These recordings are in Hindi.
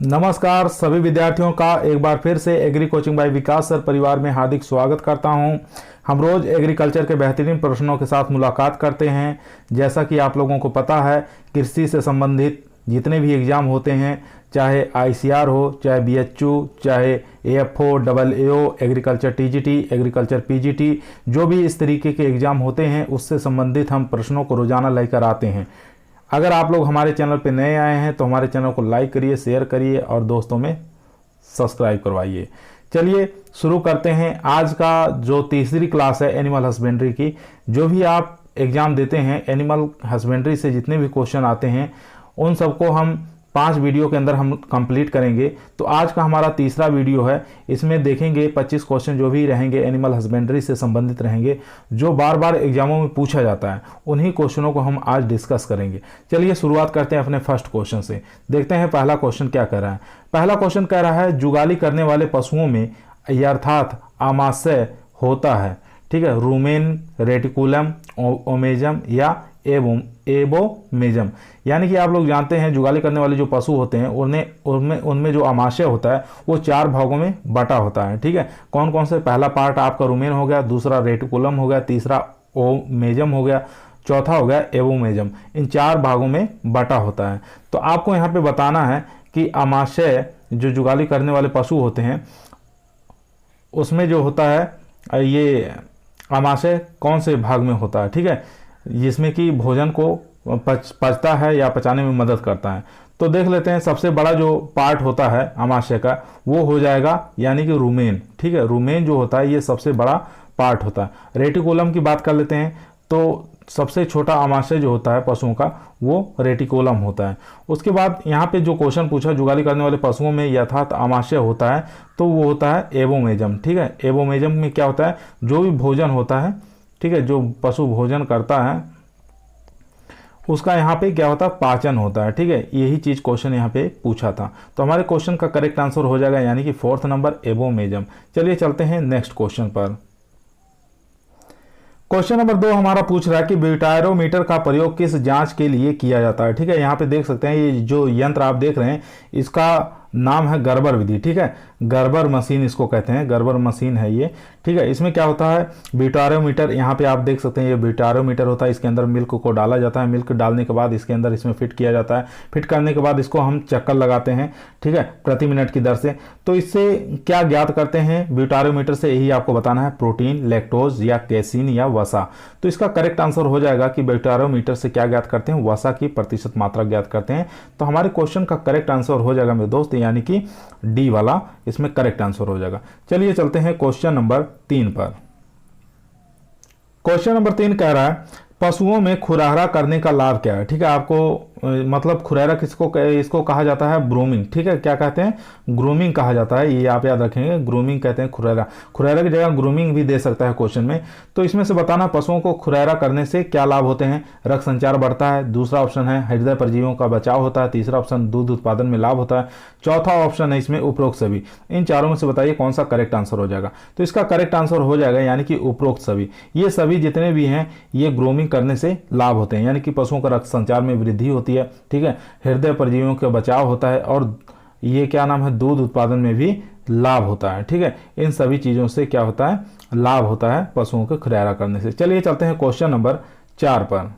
नमस्कार सभी विद्यार्थियों का एक बार फिर से एग्री कोचिंग बाय विकास सर परिवार में हार्दिक स्वागत करता हूं। हम रोज एग्रीकल्चर के बेहतरीन प्रश्नों के साथ मुलाकात करते हैं। जैसा कि आप लोगों को पता है, कृषि से संबंधित जितने भी एग्ज़ाम होते हैं, चाहे ICR हो, चाहे BHU, चाहे AFO, AAO, agriculture TGT, agriculture PGT, जो भी इस तरीके के एग्ज़ाम होते हैं उससे संबंधित हम प्रश्नों को रोज़ाना लेकर आते हैं। अगर आप लोग हमारे चैनल पर नए आए हैं तो हमारे चैनल को लाइक करिए, शेयर करिए और दोस्तों में सब्सक्राइब करवाइए। चलिए शुरू करते हैं। आज का जो तीसरी क्लास है एनिमल हस्बेंड्री की, जो भी आप एग्ज़ाम देते हैं एनिमल हस्बेंड्री से जितने भी क्वेश्चन आते हैं उन सबको हम 5 वीडियो के अंदर हम कंप्लीट करेंगे। तो आज का हमारा तीसरा वीडियो है, इसमें देखेंगे 25 क्वेश्चन जो भी रहेंगे एनिमल हस्बेंड्री से संबंधित रहेंगे, जो बार बार एग्जामों में पूछा जाता है। उन्हीं क्वेश्चनों को हम आज डिस्कस करेंगे। चलिए शुरुआत करते हैं अपने फर्स्ट क्वेश्चन से। देखते हैं पहला क्वेश्चन क्या कह रहा है। पहला क्वेश्चन कह रहा है जुगाली करने वाले पशुओं में अर्थात आमाशय होता है, ठीक है, रूमेन, रेटिकुलम, ओमेजम या एबोमेजम। यानी कि आप लोग जानते हैं जुगाली करने वाले जो पशु होते हैं उनमें जो आमाशय होता है वो 4 भागों में बटा होता है, ठीक है। कौन कौन से? पहला पार्ट आपका रूमेन हो गया, दूसरा रेटिकुलम हो गया, तीसरा ओमेजम हो गया, चौथा हो गया एबोमेजम। इन 4 भागों में बटा होता है। तो आपको यहाँ पे बताना है कि आमाशय जो जुगाली करने वाले पशु होते हैं उसमें जो होता है ये आमाशय कौन से भाग में होता है, ठीक है, जिसमें कि भोजन को पचता है या पचाने में मदद करता है। तो देख लेते हैं। सबसे बड़ा जो पार्ट होता है आमाशय का वो हो जाएगा यानी कि रूमेन, ठीक है। रूमेन जो होता है ये सबसे बड़ा पार्ट होता है। रेटिकुलम की बात कर लेते हैं तो सबसे छोटा आमाशय जो होता है पशुओं का वो रेटिकुलम होता है। उसके बाद यहाँ पे जो क्वेश्चन पूछा जुगाली करने वाले पशुओं में यथार्थ आमाशय होता है तो वो होता है एबोमेजम, ठीक है। एबोमेजम में क्या होता है? जो भी भोजन होता है, ठीक है, जो पशु भोजन करता है उसका यहाँ पे क्या होता है? पाचन होता है, ठीक है। यही चीज क्वेश्चन यहाँ पे पूछा था। तो हमारे क्वेश्चन का करेक्ट आंसर हो जाएगा यानी कि 4th नंबर एबोमेजम। चलिए चलते हैं नेक्स्ट क्वेश्चन पर। क्वेश्चन नंबर 2 हमारा पूछ रहा है कि ब्यूटायरोमीटर का प्रयोग किस जांच के लिए किया जाता है, ठीक है। यहाँ पे देख सकते हैं ये जो यंत्र आप देख रहे हैं इसका नाम है गर्बर विधि, ठीक है। गर्बर मशीन इसको कहते हैं, गर्बर मशीन है ये, ठीक है। इसमें क्या होता है? ब्यूटारोमीटर, यहाँ पे आप देख सकते हैं ये ब्यूटारोमीटर होता है। इसके अंदर मिल्क को डाला जाता है, मिल्क डालने के बाद इसके अंदर इसमें फिट किया जाता है। फिट करने के बाद इसको हम चक्कर लगाते हैं, ठीक है, प्रति मिनट की दर से। तो इससे क्या ज्ञात करते हैं ब्यूटारोमीटर से? यही आपको बताना है, प्रोटीन, लैक्टोज या कैसीन या वसा। तो इसका करेक्ट आंसर हो जाएगा कि ब्यूटारोमीटर से क्या ज्ञात करते हैं? वसा की प्रतिशत मात्रा ज्ञात करते हैं। तो हमारे क्वेश्चन का करेक्ट आंसर हो जाएगा मेरे दोस्त यानी कि डी वाला इसमें करेक्ट आंसर हो जाएगा। चलिए चलते हैं क्वेश्चन नंबर 3 पर। क्वेश्चन नंबर 3 कह रहा है पशुओं में खुरहरा करने का लाभ क्या है, ठीक है। आपको मतलब खुरहरा इसको कहा जाता है ग्रूमिंग, ठीक है। क्या कहते हैं? ग्रूमिंग कहा जाता है, ये आप याद रखेंगे। ग्रूमिंग कहते हैं खुरहरा। खुरहरा की जगह ग्रूमिंग भी दे सकता है क्वेश्चन में। तो इसमें से बताना पशुओं को खुरहरा करने से क्या लाभ होते हैं? रक्त संचार बढ़ता है, दूसरा ऑप्शन है हृदय परजीवियों का बचाव होता है, तीसरा ऑप्शन दूध उत्पादन में लाभ होता है, चौथा ऑप्शन है इसमें उपरोक्त सभी। इन चारों में से बताइए कौन सा करेक्ट आंसर हो जाएगा। तो इसका करेक्ट आंसर हो जाएगा यानी कि उपरोक्त सभी। ये सभी जितने भी हैं ये ग्रूमिंग करने से लाभ होते हैं, यानी कि पशुओं का रक्त संचार में वृद्धि होती है, ठीक है, हृदय परजीवियों का बचाव होता है और ये क्या नाम है, दूध उत्पादन में भी लाभ होता है, ठीक है। इन सभी चीजों से क्या होता है? लाभ होता है पशुओं को खुरहरा करने से। चलिए चलते हैं क्वेश्चन नंबर 4 पर।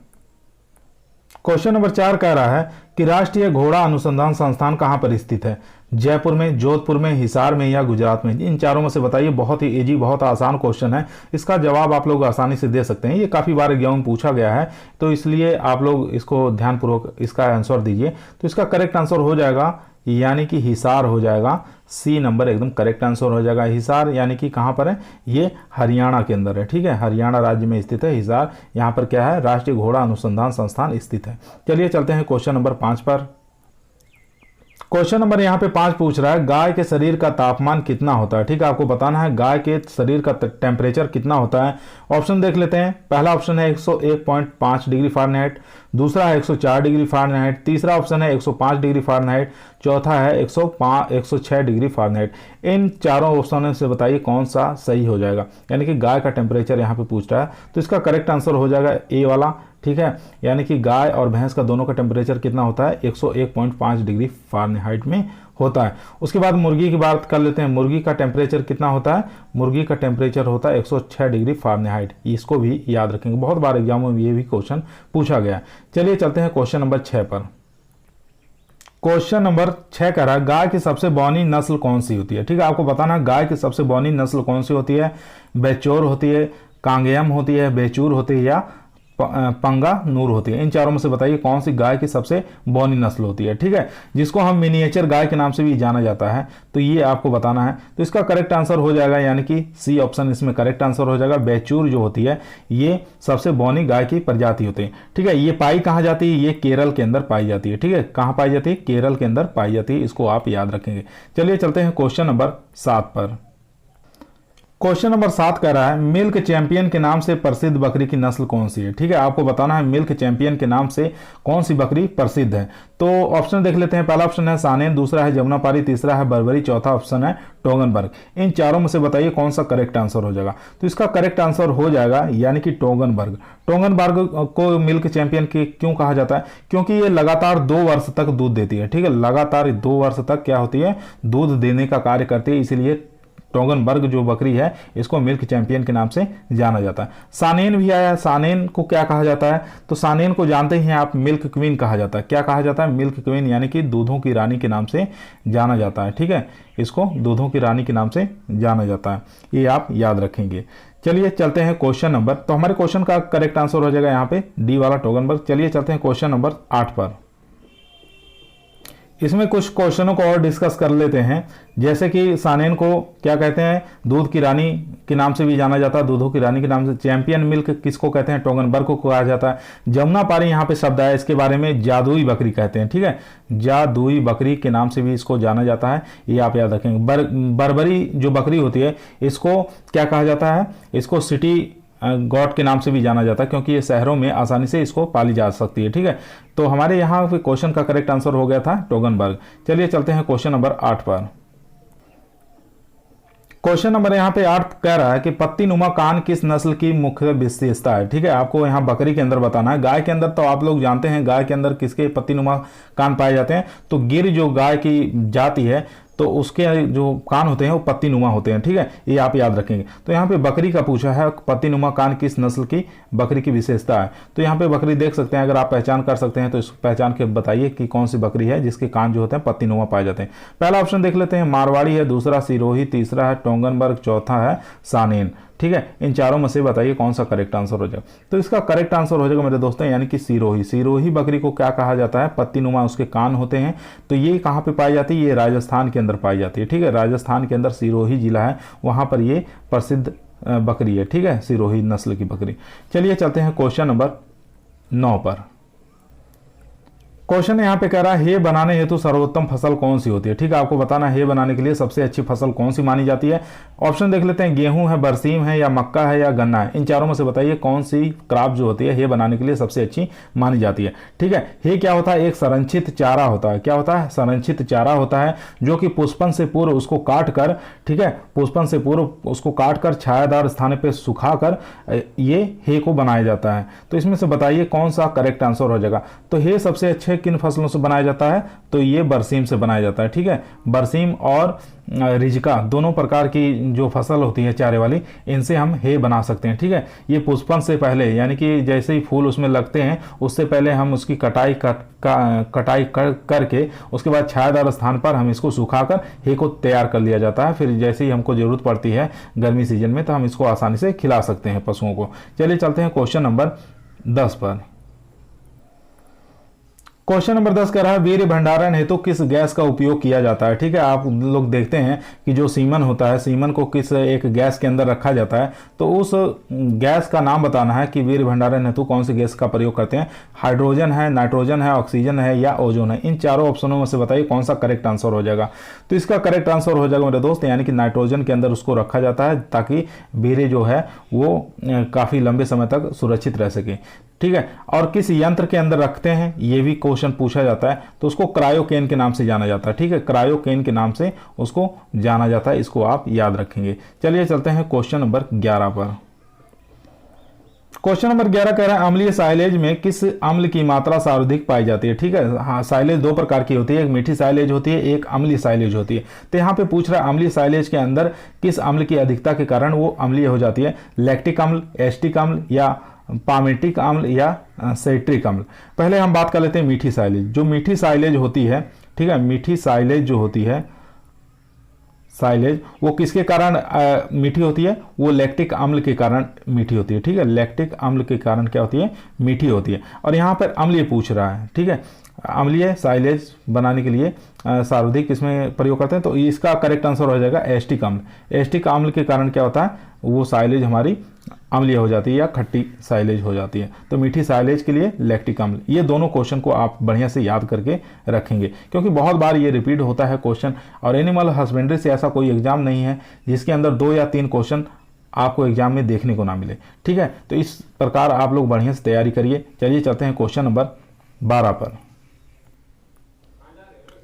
क्वेश्चन नंबर 4 कह रहा है कि राष्ट्रीय घोड़ा अनुसंधान संस्थान कहां पर स्थित है? जयपुर में, जोधपुर में, हिसार में या गुजरात में? इन चारों में से बताइए। बहुत ही इजी, बहुत आसान क्वेश्चन है। इसका जवाब आप लोग आसानी से दे सकते हैं। ये काफी बार एग्जाम में पूछा गया है तो इसलिए आप लोग इसको ध्यानपूर्वक इसका आंसर दीजिए। तो इसका करेक्ट आंसर हो जाएगा यानी कि हिसार हो जाएगा। सी नंबर एकदम करेक्ट आंसर हो जाएगा। हिसार यानी कि कहां पर है? ये हरियाणा के अंदर है, ठीक है। हरियाणा राज्य में स्थित है हिसार। यहां पर क्या है? राष्ट्रीय घोड़ा अनुसंधान संस्थान स्थित है। चलिए चलते हैं क्वेश्चन नंबर 5 पर। क्वेश्चन नंबर यहाँ पे 5 पूछ रहा है गाय के शरीर का तापमान कितना होता है, ठीक है। आपको बताना है गाय के शरीर का टेम्परेचर कितना होता है। ऑप्शन देख लेते हैं। पहला ऑप्शन है 101.5 डिग्री फ़ारेनहाइट, दूसरा है 104 डिग्री फ़ारेनहाइट, तीसरा ऑप्शन है 105 डिग्री फ़ारेनहाइट, चौथा है 106 डिग्री फ़ारेनहाइट। इन चारों ऑप्शनों से बताइए कौन सा सही हो जाएगा। यानी कि गाय का टेम्परेचर यहाँ पे पूछ रहा है तो इसका करेक्ट आंसर हो जाएगा ए वाला ठीक है, यानी कि गाय और भैंस का दोनों का टेम्परेचर कितना होता है 101.5 डिग्री फ़ारेनहाइट में होता है। उसके बाद मुर्गी की बात कर लेते हैं। मुर्गी का टेम्परेचर कितना होता है? मुर्गी का टेम्परेचर होता है 106 डिग्री फ़ारेनहाइट। इसको भी याद रखेंगे, बहुत बार एग्जामों में ये भी क्वेश्चन पूछा गया। चलिए चलते हैं क्वेश्चन नंबर 6 पर। क्वेश्चन नंबर 6 कह रहा है गाय की सबसे बौनी नस्ल कौन सी होती है? ठीक है, आपको बताना है गाय की सबसे बौनी नस्ल कौन सी होती है। बेचौर होती है, कांगेयम होती है, बेचूर होती है या पंगा नूर होती है। इन चारों में से बताइए कौन सी गाय की सबसे बौनी नस्ल होती है। ठीक है, जिसको हम मिनिएचर गाय के नाम से भी जाना जाता है, तो ये आपको बताना है। तो इसका करेक्ट आंसर हो जाएगा, यानी कि सी ऑप्शन इसमें करेक्ट आंसर हो जाएगा। बेचूर जो होती है ये सबसे बौनी गाय की प्रजाति होती है। ठीक है, ये पाई कहाँ जाती है? ये केरल के अंदर पाई जाती है। ठीक है, कहाँ पाई जाती है? केरल के अंदर पाई जाती है। इसको आप याद रखेंगे। चलिए चलते हैं क्वेश्चन नंबर 7 पर। क्वेश्चन नंबर 7 कह रहा है मिल्क चैंपियन के नाम से प्रसिद्ध बकरी की नस्ल कौन सी है? ठीक है, आपको बताना है मिल्क चैंपियन के नाम से कौन सी बकरी प्रसिद्ध है। तो ऑप्शन देख लेते हैं। पहला ऑप्शन है सानेन, दूसरा है जमुनापारी, तीसरा है बर्बरी, चौथा ऑप्शन है टोगनबर्ग। इन चारों में से बताइए कौन सा करेक्ट आंसर हो जाएगा। तो इसका करेक्ट आंसर हो जाएगा यानी कि टोगनबर्ग। टोगनबर्ग को मिल्क चैंपियन के क्यों कहा जाता है? क्योंकि ये लगातार 2 वर्ष तक दूध देती है। ठीक है, लगातार 2 वर्ष तक क्या होती है? दूध देने का कार्य करती है, इसीलिए टोगनबर्ग जो बकरी है इसको मिल्क चैंपियन के नाम से जाना जाता है। सानेन भी आया, सानेन को क्या कहा जाता है? तो सानेन को जानते ही हैं आप, मिल्क क्वीन कहा जाता है। क्या कहा जाता है? मिल्क क्वीन, यानी कि दूधों की रानी के नाम से जाना जाता है। ठीक है, इसको दूधों की रानी के नाम से जाना जाता है, ये आप याद रखेंगे। चलिए चलते हैं क्वेश्चन नंबर, तो हमारे क्वेश्चन का करेक्ट आंसर हो जाएगा यहाँ पे डी वाला टोगनबर्ग। चलिए चलते हैं क्वेश्चन नंबर 8 पर। इसमें कुछ क्वेश्चनों को और डिस्कस कर लेते हैं। जैसे कि सानेन को क्या कहते हैं? दूध की रानी के नाम से भी जाना जाता है, दूधों की रानी के नाम से। चैंपियन मिल्क किसको कहते हैं? टोगनबर्ग को कहा जाता है। जमुनापारी यहाँ पे शब्द है, इसके बारे में जादुई बकरी कहते हैं। ठीक है, जादुई बकरी के नाम से भी इसको जाना जाता है, ये आप याद रखेंगे। बर्बरी जो बकरी होती है इसको क्या कहा जाता है? इसको सिटी गॉड के नाम से भी जाना जाता है, क्योंकि ये शहरों में आसानी से इसको पाली जा सकती है। ठीक है, तो हमारे यहाँ पे क्वेश्चन का करेक्ट आंसर हो गया था टोगनबर्ग। चलिए चलते हैं क्वेश्चन नंबर 8 पर। क्वेश्चन नंबर यहाँ पे 8 कह रहा है कि पत्ती नुमा कान किस नस्ल की मुख्य विशेषता है? ठीक है, आपको यहाँ बकरी के अंदर बताना है। गाय के अंदर तो आप लोग जानते हैं गाय के अंदर किसके पत्ती नुमा कान पाए जाते हैं? तो गिर जो गाय की जाति है तो उसके जो कान होते हैं वो पत्ती नुमा होते हैं। ठीक है, ये आप याद रखेंगे। तो यहाँ पे बकरी का पूछा है पत्ती नुमा कान किस नस्ल की बकरी की विशेषता है। तो यहाँ पे बकरी देख सकते हैं, अगर आप पहचान कर सकते हैं तो इस पहचान के बताइए कि कौन सी बकरी है जिसके कान जो होते हैं पत्ती नुमा पाए जाते हैं। पहला ऑप्शन देख लेते हैं, मारवाड़ी है, दूसरा सिरोही, तीसरा है टोगनबर्ग, चौथा है सानेन। ठीक है, इन चारों में से बताइए कौन सा करेक्ट आंसर हो जाएगा। तो इसका करेक्ट आंसर हो जाएगा मेरे दोस्तों यानी कि सिरोही। सिरोही बकरी को क्या कहा जाता है? पत्ती नुमा उसके कान होते हैं। तो ये कहाँ पे पाई जाती है? ये राजस्थान के अंदर पाई जाती है। ठीक है, राजस्थान के अंदर सिरोही जिला है, वहाँ पर ये प्रसिद्ध बकरी है। ठीक है, सिरोही नस्ल की बकरी। चलिए चलते हैं क्वेश्चन नंबर 9 पर। क्वेश्चन यहाँ पे कह रहा है हे बनाने हेतु सर्वोत्तम फसल कौन सी होती है? ठीक है, आपको बताना है हे बनाने के लिए सबसे अच्छी फसल कौन सी मानी जाती है। ऑप्शन देख लेते हैं, गेहूं है, बरसीम है, या मक्का है, या गन्ना है। इन चारों में से बताइए कौन सी क्रॉप जो होती है हे बनाने के लिए सबसे अच्छी मानी जाती है। ठीक है, हे क्या होता है? एक संरक्षित चारा होता है। क्या होता है? संरक्षित चारा होता है, जो कि पुष्पन से पूर्व उसको काट कर, ठीक है, पुष्पन से पूर्व उसको काट कर छायादार स्थान पर सुखा कर ये हे को बनाया जाता है। तो इसमें से बताइए कौन सा करेक्ट आंसर हो जाएगा। तो हे सबसे अच्छे किन फसलों से बनाया जाता है? तो ये बरसीम से बनाया जाता है। ठीक है, बरसीम और रिजका दोनों प्रकार की जो फसल होती है चारे वाली, इनसे हम हे बना सकते हैं। ठीक है, ये पुष्पन से पहले यानी कि जैसे ही फूल उसमें लगते हैं उससे पहले हम उसकी कटाई करके उसके बाद छायादार स्थान पर हम इसको सुखाकर हे को तैयार कर लिया जाता है। फिर जैसे ही हमको जरूरत पड़ती है गर्मी सीजन में तो हम इसको आसानी से खिला सकते हैं पशुओं को। चलिए चलते हैं क्वेश्चन नंबर 10 पर। क्वेश्चन नंबर 10 कह रहा है वीर्य भंडारण हेतु किस गैस का उपयोग किया जाता है। ठीक है, आप लोग देखते हैं कि जो सीमन होता है, सीमन को किस एक गैस के अंदर रखा जाता है, तो उस गैस का नाम बताना है कि वीर्य भंडारण हेतु कौन सी गैस का प्रयोग करते हैं। हाइड्रोजन है, नाइट्रोजन है, ऑक्सीजन है, या ओजोन है। इन चारों ऑप्शनों में से बताइए कौन सा करेक्ट आंसर हो जाएगा। तो इसका करेक्ट आंसर हो जाएगा मेरे दोस्त यानी कि नाइट्रोजन के अंदर उसको रखा जाता है ताकि वीर्य जो है वो काफी लंबे समय तक सुरक्षित रह सके। ठीक है, और किस यंत्र के अंदर रखते हैं ये भी क्वेश्चन पूछा जाता है, तो उसको क्रायोकेन के नाम से जाना जाता है। ठीक है, क्रायोकेन के नाम से उसको जाना जाता है, इसको आप याद रखेंगे। चलिए चलते हैं क्वेश्चन नंबर 11 पर। क्वेश्चन नंबर 11 कह रहा है अम्लीय साइलेज में किस अम्ल की मात्रा सर्वाधिक पाई जाती है। ठीक है, हाँ, साइलेज दो प्रकार की होती है, एक मीठी साइलेज होती है, एक अम्लीय साइलेज होती है। तो यहाँ पे पूछ रहा है अम्लीय साइलेज के अंदर किस अम्ल की अधिकता के कारण वो अम्लीय हो जाती है, लैक्टिक अम्ल, एस्टिक अम्ल या पामेटिक अम्ल या सेट्रिक अम्ल। पहले हम बात कर लेते हैं मीठी साइलेज। जो मीठी साइलेज होती है, ठीक है, मीठी साइलेज जो होती है, साइलेज वो किसके कारण मीठी होती है, वो लैक्टिक अम्ल के कारण मीठी होती है। ठीक है, लैक्टिक अम्ल के कारण क्या होती है, मीठी होती है। और यहाँ पर अम्लीय पूछ रहा है, ठीक है, अम्लीय साइलेज बनाने के लिए सर्वाधिक किसमें प्रयोग करते हैं, तो इसका करेक्ट आंसर हो जाएगा एस्टिक अम्ल। एस्टिक अम्ल के कारण क्या होता है, वो साइलेज हमारी अम्लीय हो जाती है या खट्टी साइलेज हो जाती है। तो मीठी साइलेज के लिए लैक्टिक अम्ल। ये दोनों क्वेश्चन को आप बढ़िया से याद करके रखेंगे, क्योंकि बहुत बार ये रिपीट होता है क्वेश्चन। और एनिमल हस्बेंड्री से ऐसा कोई एग्जाम नहीं है जिसके अंदर 2 या 3 क्वेश्चन आपको एग्जाम में देखने को ना मिले। ठीक है, तो इस प्रकार आप लोग बढ़िया से तैयारी करिए। चलिए चलते हैं क्वेश्चन नंबर 12 पर।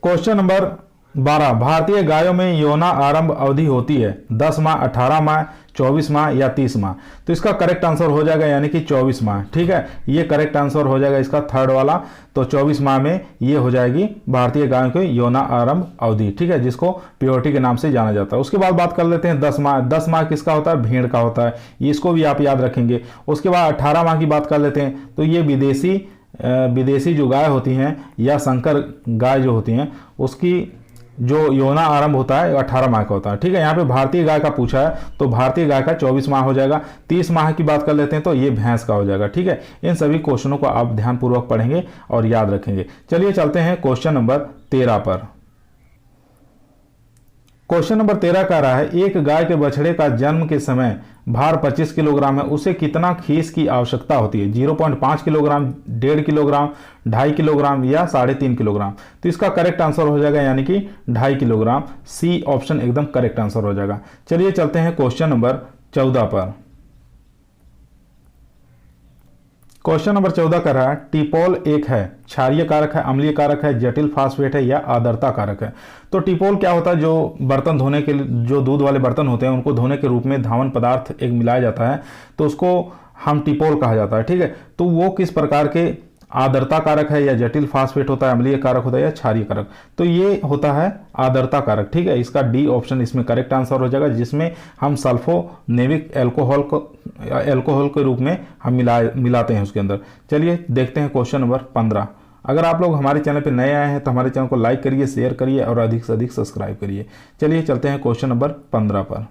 क्वेश्चन नंबर 12, भारतीय गायों में यौना आरंभ अवधि होती है 10 माह, 18 माह, 24 माह या 30 माह। तो इसका करेक्ट आंसर हो जाएगा यानी कि 24 माह। ठीक है, ये करेक्ट आंसर हो जाएगा इसका थर्ड वाला। तो 24 माह में ये हो जाएगी भारतीय गायों की यौना आरंभ अवधि। ठीक है, जिसको प्योरिटी के नाम से जाना जाता है। उसके बाद बात कर लेते हैं 10 माह। 10 माह किसका होता है, भेड़ का होता है, इसको भी आप याद रखेंगे। उसके बाद 18 माह की बात कर लेते हैं, तो ये विदेशी जो गाय होती हैं या संकर गाय जो होती हैं, उसकी जो यौना आरंभ होता है 18 माह का होता है। ठीक है, यहाँ पे भारतीय गाय का पूछा है, तो भारतीय गाय का 24 माह हो जाएगा। 30 माह की बात कर लेते हैं, तो ये भैंस का हो जाएगा। ठीक है, इन सभी क्वेश्चनों को आप ध्यानपूर्वक पढ़ेंगे और याद रखेंगे। चलिए चलते हैं क्वेश्चन नंबर 13 पर। क्वेश्चन नंबर 13 कह रहा है एक गाय के बछड़े का जन्म के समय भार 25 किलोग्राम है, उसे कितना खीस की आवश्यकता होती है, 0.5 किलोग्राम, 1.5 किलोग्राम, 2.5 किलोग्राम या 3.5 किलोग्राम। तो इसका करेक्ट आंसर हो जाएगा यानी कि 2.5 किलोग्राम। सी ऑप्शन एकदम करेक्ट आंसर हो जाएगा। चलिए चलते हैं क्वेश्चन नंबर 14 पर। क्वेश्चन नंबर 14 कर रहा है टिपोल एक है, क्षारीय कारक है, अम्लीय कारक है, जटिल फास्फेट है या आर्द्रता कारक है। तो टिपोल क्या होता है, जो बर्तन धोने के लिए, जो दूध वाले बर्तन होते हैं उनको धोने के रूप में धावन पदार्थ एक मिलाया जाता है, तो उसको हम टिपोल कहा जाता है। ठीक है, तो वो किस प्रकार के आर्द्रता कारक है या जटिल फास्फेट होता है, अम्लीय कारक होता है या क्षारीय कारक। तो ये होता है आर्द्रता कारक। ठीक है, इसका डी ऑप्शन इसमें करेक्ट आंसर हो जाएगा, जिसमें हम सल्फोनेविक एल्कोहल के रूप में हम मिलाते हैं उसके अंदर। चलिए देखते हैं क्वेश्चन नंबर 15। अगर आप लोग हमारे चैनल पर नए आए हैं तो हमारे चैनल को लाइक करिए, शेयर करिए और अधिक से अधिक सब्सक्राइब करिए। चलिए चलते हैं क्वेश्चन नंबर 15 पर।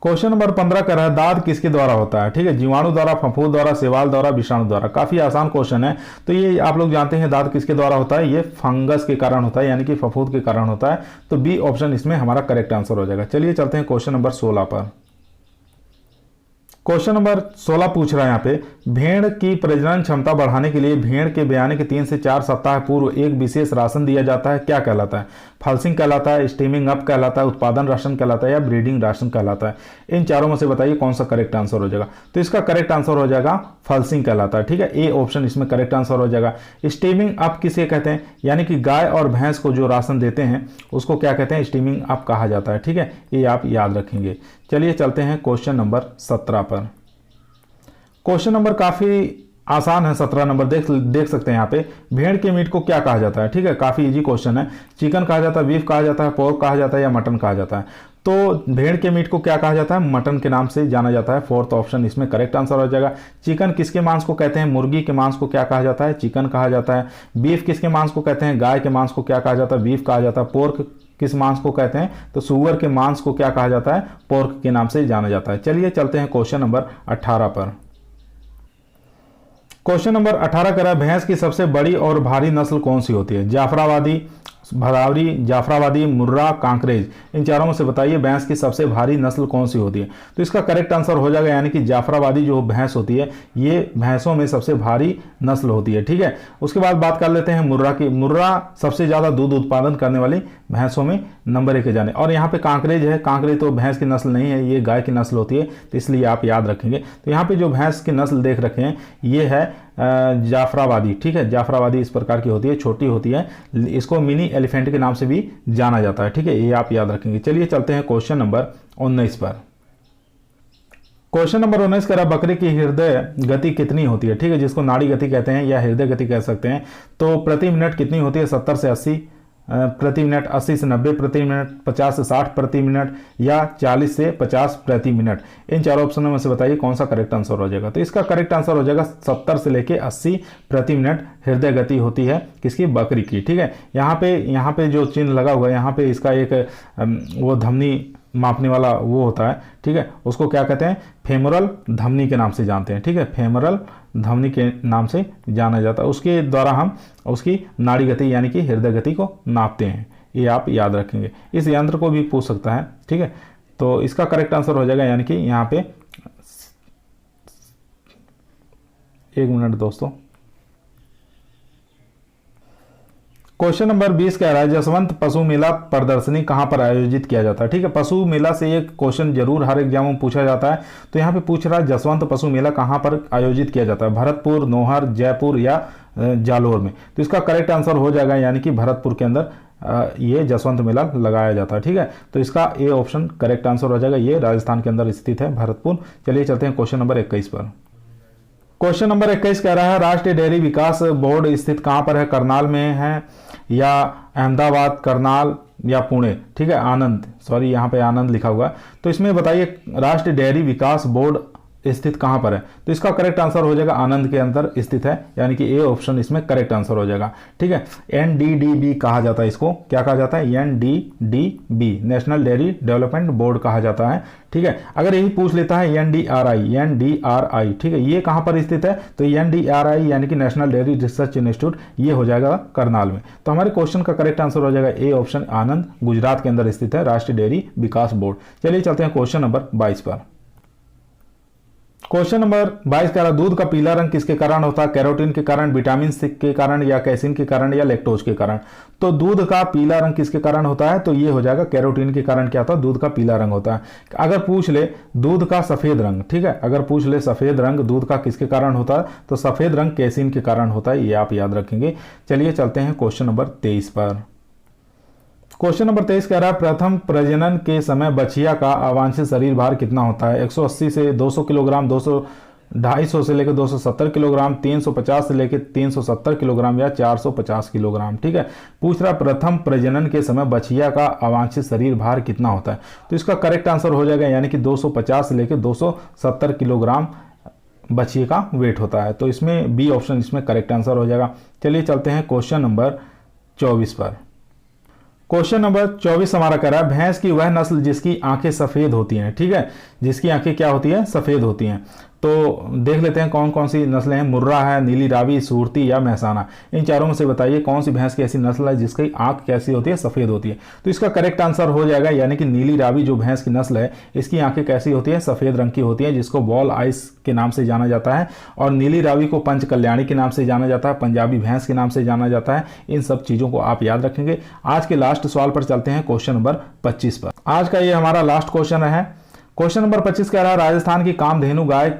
क्वेश्चन नंबर 15 कह रहा है दाद किसके द्वारा होता है। ठीक है, जीवाणु द्वारा, फफूंद द्वारा, शैवाल द्वारा, विषाणु द्वारा। काफी आसान क्वेश्चन है। तो ये आप लोग जानते हैं दाद किसके द्वारा होता है, ये फंगस के कारण होता है, यानी कि फफूंद के कारण होता है। तो बी ऑप्शन इसमें हमारा करेक्ट आंसर हो जाएगा। चलिए चलते हैं क्वेश्चन नंबर 16 पर। क्वेश्चन नंबर 16 पूछ रहा है यहाँ पे भेड़ की प्रजनन क्षमता बढ़ाने के लिए भेड़ के ब्याने के 3 से 4 सप्ताह पूर्व एक विशेष राशन दिया जाता है, क्या कहलाता है। फल्सिंग कहलाता है, स्टीमिंग अप कहलाता है, उत्पादन राशन कहलाता है या ब्रीडिंग राशन कहलाता है। इन चारों में से बताइए कौन सा करेक्ट आंसर हो जाएगा। तो इसका करेक्ट आंसर हो जाएगा फल्सिंग कहलाता है। ठीक है, ए ऑप्शन इसमें करेक्ट आंसर हो जाएगा। स्टीमिंग अप किसे कहते हैं, यानी कि गाय और भैंस को जो राशन देते हैं उसको क्या कहते हैं, स्टीमिंग अप कहा जाता है। ठीक है, ये आप याद रखेंगे। चलिए चलते हैं क्वेश्चन नंबर 17 पर। क्वेश्चन नंबर काफी आसान है, 17 नंबर देख सकते हैं यहाँ पे। भेड़ के मीट को क्या कहा जाता है। ठीक है, काफी इजी क्वेश्चन है। चिकन कहा जाता है, बीफ कहा जाता है, पोर्क कहा जाता है या मटन कहा जाता है। तो भेड़ के मीट को क्या कहा जाता है, मटन के नाम से जाना जाता है। फोर्थ ऑप्शन इसमें करेक्ट आंसर हो जाएगा। चिकन किसके मांस को कहते हैं, मुर्गी के मांस को क्या कहा जाता है, चिकन कहा जाता है। बीफ किसके मांस को कहते हैं, गाय के मांस को क्या कहा जाता है, बीफ कहा जाता है। पोर्क किस मांस को कहते हैं, तो सुअर के मांस को क्या कहा जाता है, पोर्क के नाम से जाना जाता है। चलिए चलते हैं क्वेश्चन नंबर 18 पर। क्वेश्चन नंबर 18 कह रहा है भैंस की सबसे बड़ी और भारी नस्ल कौन सी होती है, जाफराबादी, भदावरी, जाफराबादी, मुर्रा, कांकरेज। इन चारों में से बताइए भैंस की सबसे भारी नस्ल कौन सी होती है। तो इसका करेक्ट आंसर हो जाएगा यानी कि जाफराबादी जो भैंस होती है ये भैंसों में सबसे भारी नस्ल होती है। ठीक है, उसके बाद बात कर लेते हैं मुर्रा की। मुर्रा सबसे ज्यादा दूध उत्पादन करने वाली भैंसों में नंबर 1 के जाने। और यहाँ पे कांकरेज है, कांकरेज तो भैंस की नस्ल नहीं है, ये गाय की नस्ल होती है, तो इसलिए आप याद रखेंगे। तो यहाँ पे जो भैंस की नस्ल देख रखे हैं ये है जाफराबादी। ठीक है, जाफराबादी इस प्रकार की होती है, छोटी होती है, इसको मिनी एलिफेंट के नाम से भी जाना जाता है। ठीक है, ये आप याद रखेंगे। चलिए चलते हैं क्वेश्चन नंबर 19 पर। क्वेश्चन नंबर 19 कह रहा है बकरी की हृदय गति कितनी होती है, ठीक है, जिसको नाड़ी गति कहते हैं या हृदय गति कह सकते हैं। तो प्रति मिनट कितनी होती है, 70 से 80 प्रति मिनट, 80 से 90 प्रति मिनट, 50 से 60 प्रति मिनट या 40 से 50 प्रति मिनट। इन चारों ऑप्शनों में से बताइए कौन सा करेक्ट आंसर हो जाएगा। तो इसका करेक्ट आंसर हो जाएगा 70 से लेके 80 प्रति मिनट हृदय गति होती है किसकी, बकरी की, ठीक है। यहाँ पे जो चिन्ह लगा हुआ है, यहाँ पे इसका एक वो धमनी मापने वाला वो होता है, ठीक है, उसको क्या कहते हैं, फेमोरल धमनी के नाम से जानते हैं, ठीक है, फेमोरल धमनी के नाम से जाना जाता है। उसके द्वारा हम उसकी नाड़ी गति यानी कि हृदय गति को नापते हैं, ये आप याद रखेंगे। इस यंत्र को भी पूछ सकता है, ठीक है। तो इसका करेक्ट आंसर हो जाएगा यानी कि यहाँ पे 1 मिनट दोस्तों। क्वेश्चन नंबर 20 कह रहा है जसवंत पशु मेला प्रदर्शनी कहां पर आयोजित किया जाता है, ठीक है। पशु मेला से एक क्वेश्चन जरूर हर एग्जाम में पूछा जाता है। तो यहाँ पे पूछ रहा है जसवंत पशु मेला कहां पर आयोजित किया जाता है, भरतपुर, नौहर, जयपुर या जालोर में। तो इसका करेक्ट आंसर हो जाएगा यानी कि भरतपुर के अंदर ये जसवंत मेला लगाया जाता है, ठीक है। तो इसका ए ऑप्शन करेक्ट आंसर हो जाएगा, ये राजस्थान के अंदर स्थित है भरतपुर। चलिए चलते हैं क्वेश्चन नंबर 21 पर। क्वेश्चन नंबर 21 कह रहा है राष्ट्रीय डेयरी विकास बोर्ड स्थित कहां पर है, करनाल में है या अहमदाबाद, करनाल या पुणे, ठीक है, आनंद, सॉरी यहाँ पे आनंद लिखा हुआ है। तो इसमें बताइए राष्ट्रीय डेयरी विकास बोर्ड स्थित कहां पर है। तो इसका करेक्ट आंसर हो जाएगा आनंद के अंदर स्थित है, यानी कि ए ऑप्शन इसमें करेक्ट आंसर हो जाएगा, ठीक है। NDDB कहा जाता है इसको, क्या कहा जाता है, NDDB, national dairy development board कहा जाता है, ठीक है। अगर यही पूछ लेता है NDRI, ठीक है, ये कहां पर स्थित है, तो NDRI यानी कि नेशनल डेयरी रिसर्च इंस्टीट्यूट, ये हो जाएगा करनाल में। तो हमारे क्वेश्चन का करेक्ट आंसर हो जाएगा ए ऑप्शन आनंद, गुजरात के अंदर स्थित है राष्ट्रीय डेयरी विकास बोर्ड। चलिए चलते हैं क्वेश्चन नंबर 22 पर। क्वेश्चन नंबर 22 कह रहा दूध का पीला रंग किसके कारण होता है, कैरोटीन के कारण, विटामिन सी के कारण या कैसिन के कारण या लैक्टोज के कारण। तो दूध का पीला रंग किसके कारण होता है, तो ये हो जाएगा कैरोटीन के कारण क्या होता है, दूध का पीला रंग होता है। अगर पूछ ले दूध का सफेद रंग, ठीक है, अगर पूछ ले सफेद रंग दूध का किसके कारण होता है, तो सफेद रंग कैसिन के कारण होता है, ये आप याद रखेंगे। चलिए चलते हैं क्वेश्चन नंबर 23 पर। क्वेश्चन नंबर 23 कह रहा है प्रथम प्रजनन के समय बछिया का अवांछित शरीर भार कितना होता है, 180 से 200 किलोग्राम, 250 से लेकर 270 किलोग्राम, 350 से लेकर 370 किलोग्राम या 450 किलोग्राम, ठीक है। पूछ रहा प्रथम प्रजनन के समय बछिया का अवांछित शरीर भार कितना होता है। तो इसका करेक्ट आंसर हो जाएगा यानी कि 250 से लेकर 270 किलोग्राम बछिए का वेट होता है। तो इसमें बी ऑप्शन इसमें करेक्ट आंसर हो जाएगा। चलिए चलते हैं क्वेश्चन नंबर 24 पर। क्वेश्चन नंबर 24 हमारा कह रहा है भैंस की वह नस्ल जिसकी आंखें सफेद होती हैं, ठीक है, जिसकी आंखें क्या होती है, सफेद होती हैं। तो देख लेते हैं कौन कौन सी नस्लें हैं, मुर्रा है, नीली रावी, सूरती या महसाना। इन चारों में से बताइए कौन सी भैंस की ऐसी नस्ल है जिसकी आंख कैसी होती है, सफेद होती है। तो इसका करेक्ट आंसर हो जाएगा यानी कि नीली रावी जो भैंस की नस्ल है इसकी आंखें कैसी होती है, सफेद रंग की होती है, जिसको बॉल आइस के नाम से जाना जाता है। और नीली रावी को पंच कल्याणी के नाम से जाना जाता है, पंजाबी भैंस के नाम से जाना जाता है। इन सब चीजों को आप याद रखेंगे। आज के लास्ट सवाल पर चलते हैं, क्वेश्चन नंबर 25 पर। आज का ये हमारा लास्ट क्वेश्चन है। क्वेश्चन नंबर 25 कह रहा है राजस्थान की कामधेनु गाय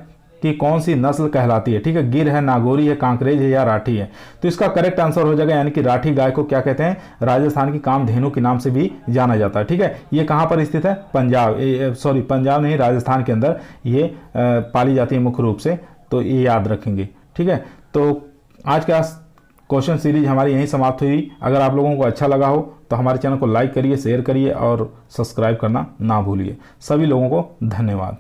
की कौन सी नस्ल कहलाती है, ठीक है, गिर है, नागौरी है, कांकरेज है या राठी है। तो इसका करेक्ट आंसर हो जाएगा यानी कि राठी गाय को क्या कहते हैं, राजस्थान की कामधेनु के नाम से भी जाना जाता है, ठीक है। ये कहां पर स्थित है, पंजाब नहीं, राजस्थान के अंदर ये पाली जाती है मुख्य रूप से। तो ये याद रखेंगे, ठीक है। तो आज का क्वेश्चन सीरीज हमारी यहीं समाप्त हुई। अगर आप लोगों को अच्छा लगा हो तो हमारे चैनल को लाइक करिए, शेयर करिए और सब्सक्राइब करना ना भूलिए। सभी लोगों को धन्यवाद।